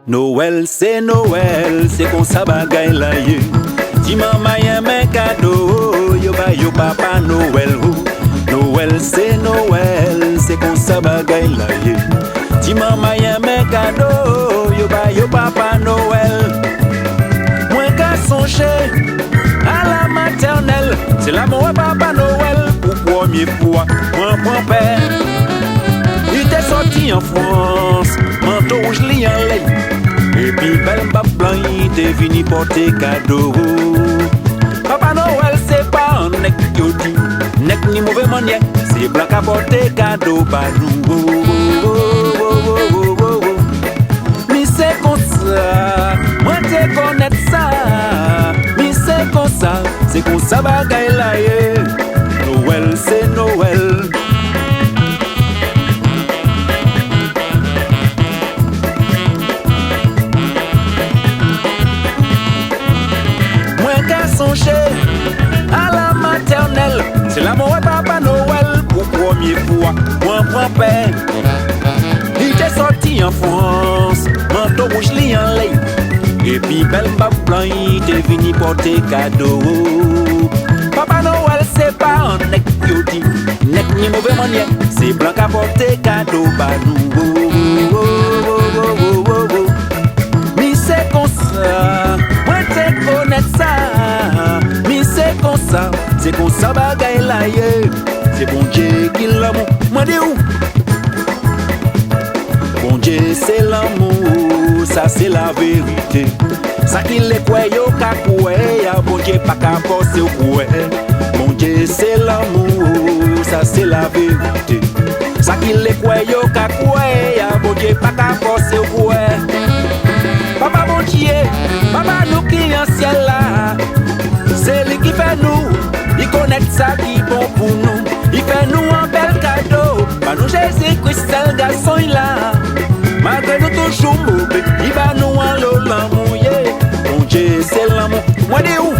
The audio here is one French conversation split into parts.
Noël, c'est comme ça bagaille là yé. Dis maman y'a mes cadeaux, yo ba yo papa Noël. Noël, c'est comme ça bagaille là yé. Dis maman y'a mes cadeaux, yo ba yo papa Noël. Moi qu'à songer à la maternelle, c'est l'amour papa Noël pour première fois. Moi mon père, il était sorti en France, manteau rouge li en lait. Et puis belle bab blanc, il était venu porter cadeau. Papa Noël c'est pas un nec yo dit, nec ni mauvais manière, c'est blanc à porter cadeau par nous. Mais c'est comme ça, moi te connaître ça. Mais c'est comme ça bagaille là yeah. Noël c'est Noël. Songer à la maternelle, c'est l'amour de papa Noël pour première fois. Moi grand-père, il était sorti en France, manteau rouge li en lait. Et puis belle bab blanc, il était venu porter cadeau. Papa Noël c'est pas un nec yo dit, nec ni mauvais manière, c'est blanc à porter cadeau par nous. Mais c'est comme ça, moi te connaître ça. C'est comme ça bagaille là yeah. C'est bon Dieu qui l'amour. Moi dis où? Bon Dieu c'est l'amour, ça c'est la vérité. Ça qui les quoi yo ka koué, ya bon Dieu pas qu'à forcer au koué. Bon Dieu c'est l'amour, ça c'est la vérité. Ça qui les quoi yo ka koué, ya bon Dieu pas qu'à forcer au koué. Papa bon Dieu, papa nous qui en ciel là. C'est lui qui fait nous, il connaît ça qui est bon pour nous. Il fait nous un bel cadeau, pas nous Jésus-Christ, c'est le garçon il là. Malgré nous toujours mauvais, il va nous en l'eau l'amour. Mon Dieu c'est l'amour, moi dis où?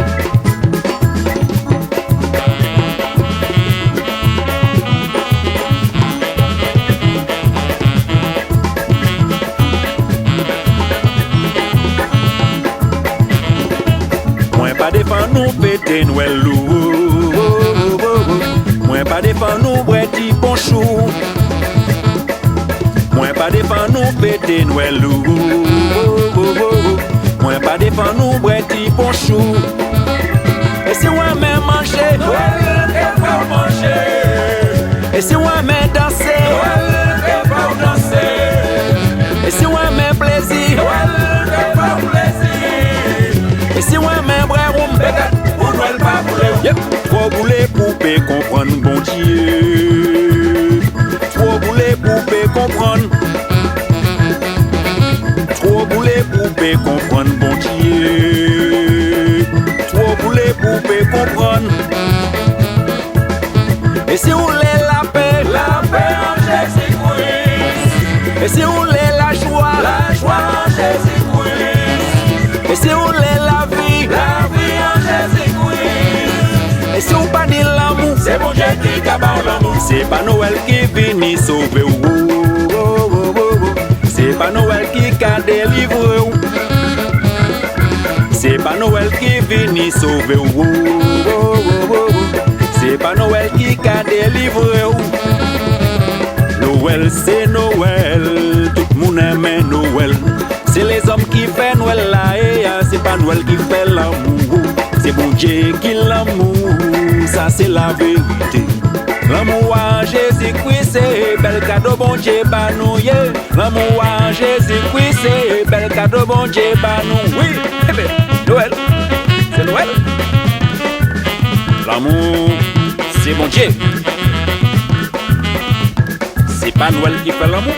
Pas défendre nous péter Noël loup. Moi pas défendre nous bretty ponchou. Moi pas défendre nous péter Noël loup. Moi pas défendre nous bretty ponchou. Et si moi même manger, Noël qu'elle va manger. Et si moi même danser, Noël qu'elle va danser. Et si moi même plaisir, Noël qu'elle va plaisir. Et si moi même pour Noël pas bouler. Trop bouler poupée comprendre bon Dieu. Trop bouler poupée comprendre. Trop bouler poupée comprendre bon Dieu. Trop bouler poupée comprendre. Et si vous voulez la paix en Jésus-Christ. Et si vous voulez la joie en Jésus-Christ. Et si vous voulez la vie en Jésus-Christ. Et si vous pas dit l'amour, c'est bon Dieu qui cabane l'amour. C'est pas Noël qui vient sauver vous. C'est pas Noël qui a délivré vous. C'est pas Noël qui vient sauver vous. C'est pas Noël qui a délivré vous. Noël c'est Noël, tout le monde aime Noël. C'est les hommes qui font Noël là, et c'est pas Noël qui fait l'amour. C'est bon Dieu qui l'amour, ça c'est la vérité. L'amour à Jésus-Christ, c'est bel cadeau bon Dieu bah nous. L'amour à Jésus-Christ, c'est bel cadeau bon Dieu bah nous. Oui, eh bien, Noël, c'est Noël. L'amour, c'est bon Dieu. C'est pas Noël qui fait l'amour.